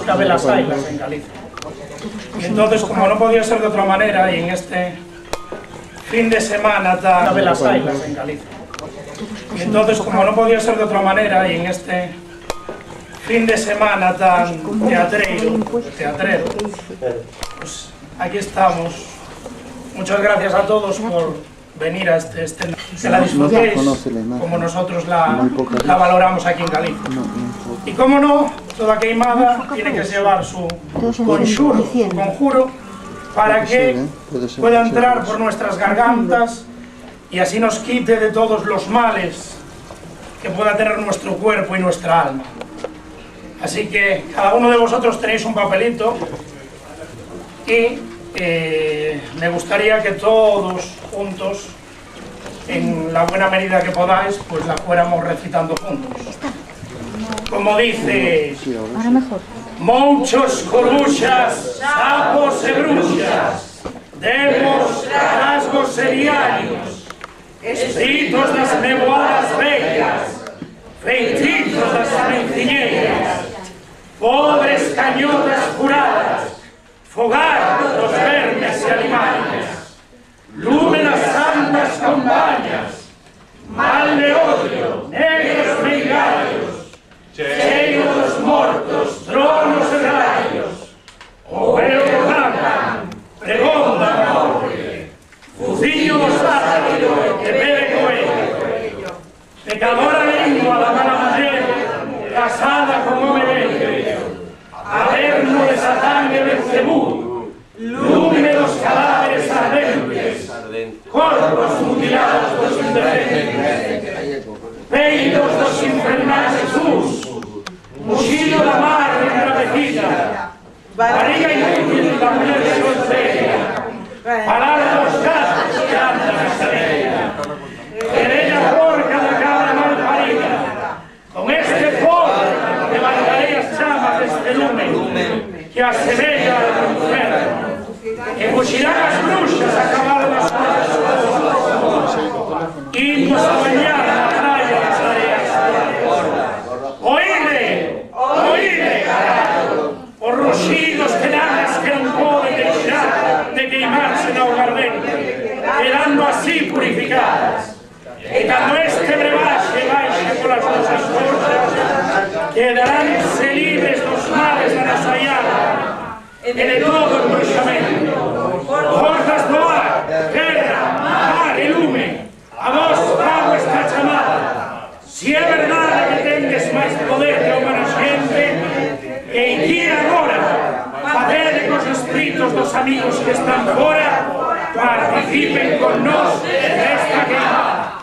cabe las ailas en Galicia. Y entonces, como no podía ser de otra manera, y en este fin de semana tan... cabe las ailas en Galicia. Y entonces, como no podía ser de otra manera, y en este fin de semana tan teatrero, pues aquí estamos. Muchas gracias a todos por venir a que la disfrutéis como nosotros la valoramos aquí en Galicia. Y como no, toda queimada tiene que llevar su conjuro para que pueda entrar por nuestras gargantas y así nos quite de todos los males que pueda tener nuestro cuerpo y nuestra alma. Así que cada uno de vosotros tenéis un papelito y me gustaría que todos juntos, en la buena medida que podáis, pues la fuéramos recitando juntos. Como dice: muchos coruchas, sapos e bruxas, demos rasgos seriarios, espíritos das nevoadas bellas, feitiços das menciñeiras, pobres cañotas curadas, fogar dos vermes e animais, lume das santas campañas, mal de odio, negros meigallos, cheio dos mortos, tronos e rayos, o eu cantan, pregón da morte, fuciño do sábado que bebe coello, pecadora lengua da mala mujer, casada con home bello, averno de Satán e Belcebú, lume dos cadáveres ardentes, corpos mutilados dos indefensos, peidos dos infernais Jesús, muxillo da mar embravecida, barriga inútil da muller solteira, parar dos gatos que andan na escalera, querella porca da cabra mal parida, con este fogo levantarei as chamas deste lume que asemella ao inferno, e fuxirán as bruxas a cabalo das cosas, imos a bañar na praia das areas. Oíde, caralho, os ruxidos que nadas que non poden deixar de queimarse na augardente, quedando así purificadas. E cando este brebaxe baixe polas nosas forxas, quedaránse libres dos males da nasaiada e de todo o bruxamento. Forzas do ar, terra, mar e lume, a vos fago esta chamada. Si é verdade que tendes máis poder que a humana xente, e aquí agora facede cos espíritos dos amigos que están fora, participen con nós nesta queimada.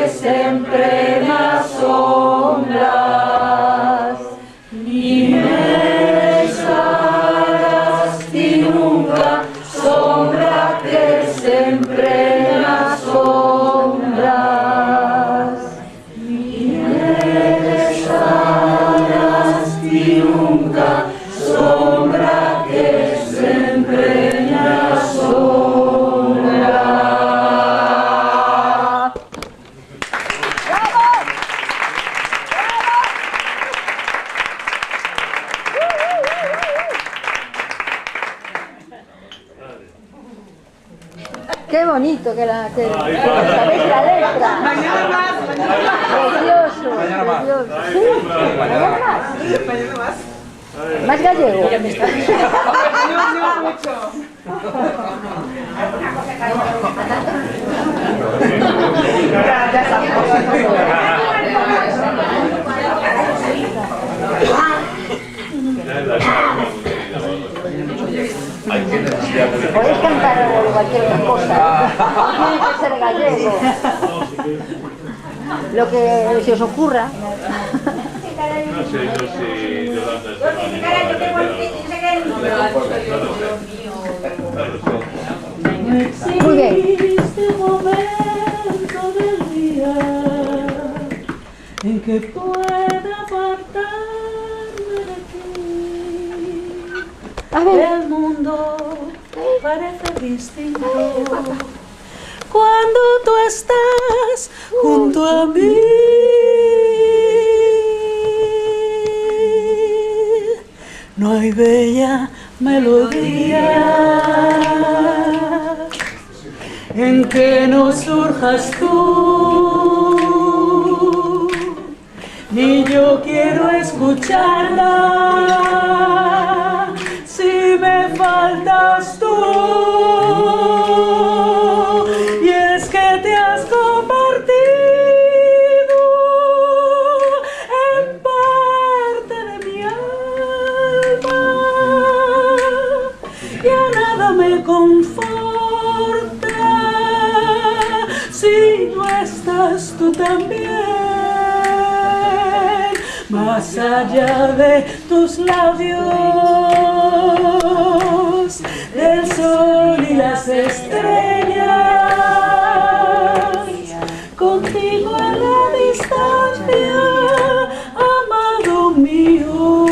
Siempre las sombras, ni qué bonito que sabéis la letra. Mañana más. Precioso. Mañana más. Precioso. Sí, mañana más. Mañana más. Más gallego. No mucho. Ya estamos. Podéis cantar cualquier cosa. No tiene que ser gallego. Lo que se os ocurra. No sé yo si Yolanda está Muy bien. Este momento del día en que pueda apartarme de ti. A ver. El mundo parece distinto cuando tú estás junto a mí. No hay bella melodía en que no surjas tú, ni yo quiero escucharla si me faltas tú. Y es que te has convertido en parte de mi alma y a nada me conforta si no estás tú también. Más allá de tus labios, del sol y las estrellas, contigo a la distancia, amado mío,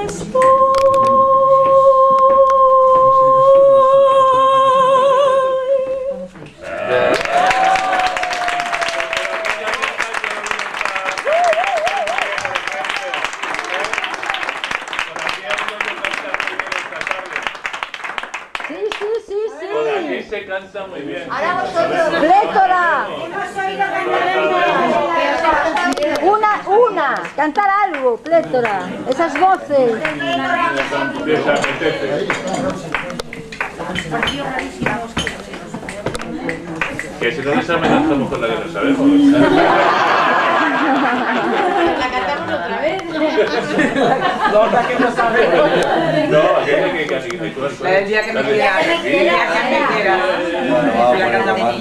estoy. Se canta muy bien. Ahora vosotros, Plétora. Una, cantar algo, Plétora. Esas voces. Que si no les amenazamos con la que no sabemos. La cantamos otra vez. No, la que no sabemos. No, aquella que casi que tú has. El día que me quiera. El día que me quiera. La cantamos.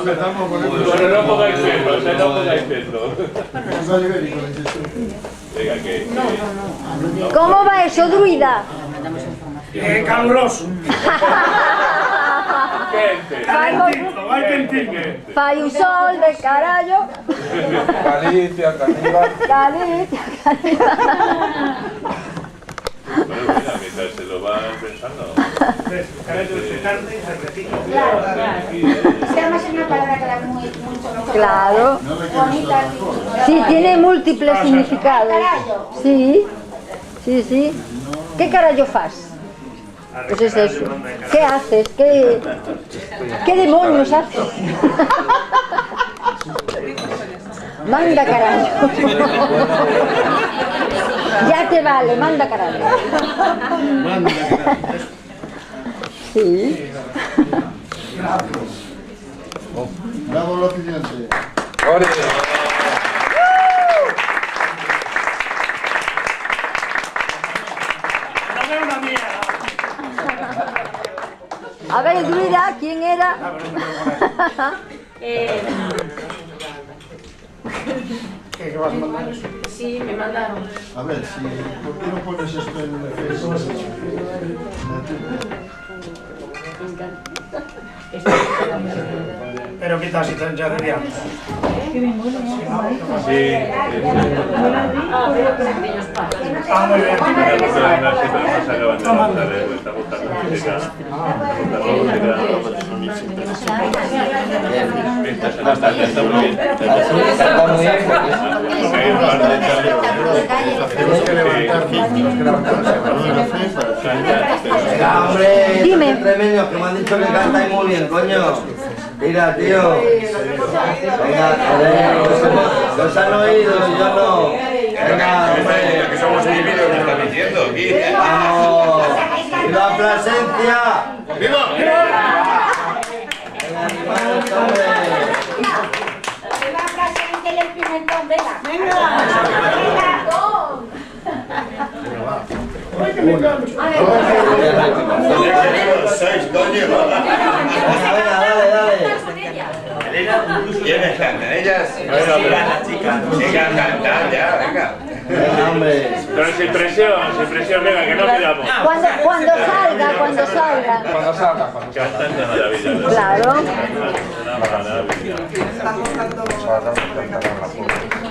Bueno, no pongáis peso, no pongáis peso. Venga, que. ¿Cómo va eso, druida? Caluroso. Fai un sol de carallo. Galicia, Caníbal. Galicia. Bueno, mira, mientras se lo van pensando. Además es una palabra que da muy Claro. bonita. Sí, tiene múltiples significados. Sí, sí, sí. ¿Qué carallo fas? Pues es eso. ¿Qué haces? ¿Qué demonios haces? Manda carallo. Ya te vale, manda carallo. Sí. Bravo, los clientes. A ver, druida, ¿quién era? Sí, me mandaron. A ver, si, ¿por qué no pones esto en Facebook? Pero qué tal si te ya de día. Sí. Ah, muy bien. Tenemos que levantarnos, café para ti. Venga, hombre, Dime. tremendos que me han dicho que cantáis muy bien, coño. Mira, tío. Venga, joder, los han oído, yo no. Venga, hombre. Que somos tímidos, me están diciendo aquí. Vamos. ¡Viva Plasencia! ¡Viva! Venga, animados, hombre. Viva Plasencia y el pimentón, venga. Seis, coño. Venga, dale, dale. ¿Quiénes cantan? Ellas. Las chicas. Sigan cantando ya, venga. Venga, hombre. Pero sin presión, venga, que no quedamos. Cuando salga. Cuando salga. Cantando maravilloso. Claro.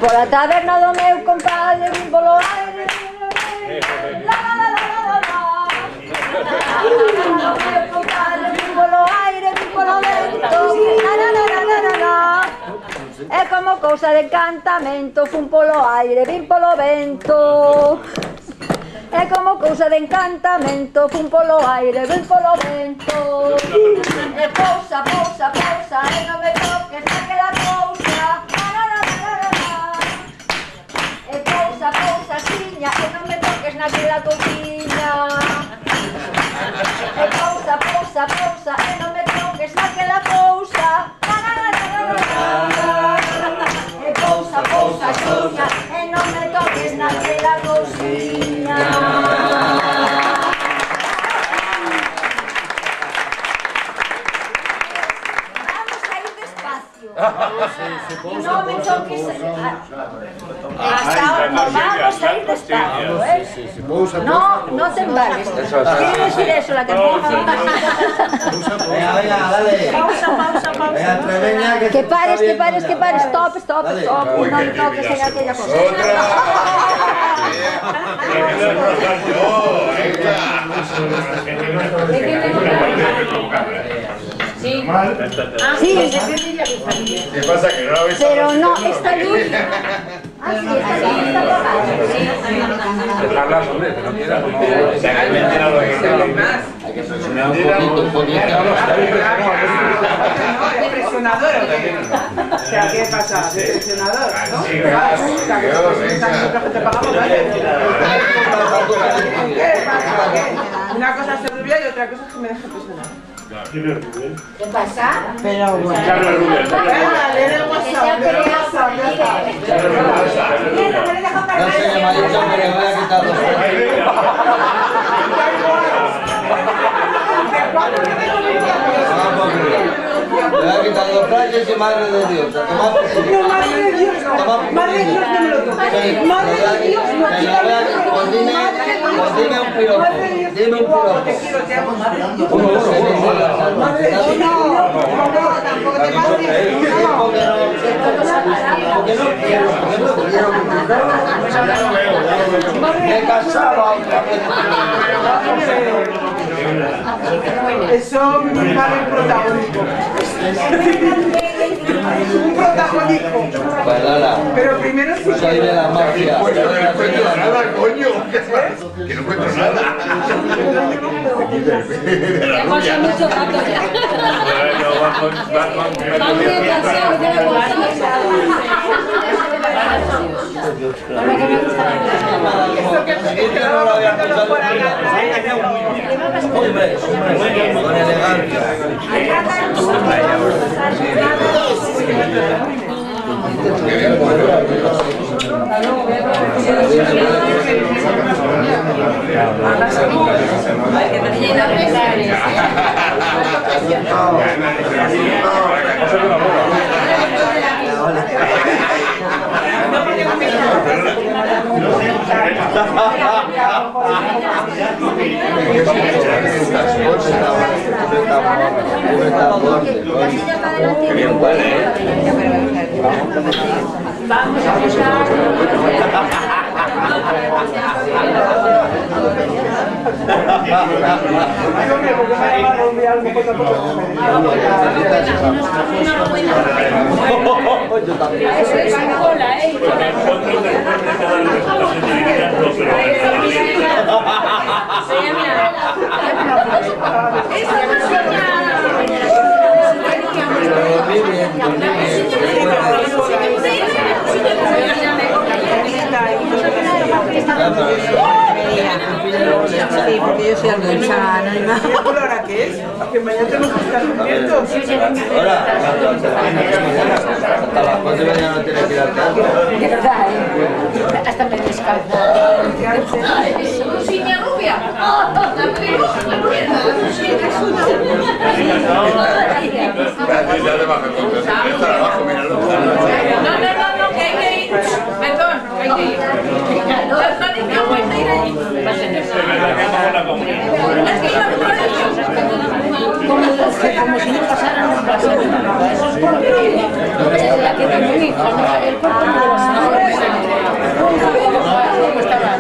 Por la taberna do meu compadre vim polo aire. La la la la la la. Do meu compadre vim polo aire, vim polo vento. La la la la la la la. É como cousa de encantamento, fun polo aire, vim polo vento. É como cousa de encantamento, fun polo aire, vim polo vento. E pousa, pousa, pousa, e non me toques naquela cousa. E pousa, pousa, xiña, e non me toques naquela cousiña. E pousa, pousa, pousa, e non me toques naquela cousa. E pousa, pousa, xiña, e non me toques naquela cousiña. Vamos a ir despacio. No me toques. Hasta ahora vamos a ir despacio, ¿eh? No te embargues. ¿Quiere decir eso la canción? Venga, venga, dale. Venga, tremeña, Que pares. Stop. No me toques en aquella cosa. Sí. ¿Qué pasa? Que no lo habéis Pero no, esta luz. Ah, sí, esta luz está apagada. Dejarlas, hombre, que no quieras. Se hagan mentira lo que quieran. Hay que presionar un poquito. Presionador, ¿o sea, ¿qué pasa? Presionador, ¿no? Sí, claro. Una cosa es ser rubia y otra cosa es que me deje presionar. ¿Qué pasa? Pero bueno. Carlos Rubén. Venga, leer el WhatsApp. No se llama yo, pero me voy a quitar los Me voy a quitar los flyers y madre de Dios. No, madre de Dios, no. Madre de Dios, no me lo toques. Madre de Dios, no me lo toques. Dime un piropo. Dime un piropo. Te quiero, te amo, madre de Dios. Madre de Dios, no. Tampoco te pases. Porque no quiero. Me casaba otra vez. Eso me vale un protagonismo. Un protagonismo. Pues Lola, Pero primero sí. soy de la mafia. Pues yo no encuentro nada, coño. Que no encuentro nada. Ya pasa mucho rato ya. Vamos demasiado de Eso que no lo había pensado por acá. Hombre, con elegancia. Qué bien huele, ¿eh? Vamos a empezar. Eso es una cola, ¿eh? ¿Ahora qué es? Que mañana tenemos que estar despiertos. Ahora, a las 4 de la mañana no tienes que ir al teatro. De verdad, hasta me descalza. Luciña rubia. Ya te bajas con está abajo, míralo. No, que hay que ir. Perdón, hay que ir. No aguanta ir allí. Como si no pasara, no pasara nada. Eso es porque la que tiene un hijo, no sabe el cuerpo, no lo sabe. ¿Cómo estaba?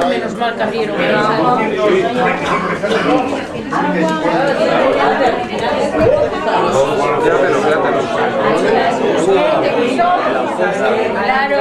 Menos mal que abrieron. Claro.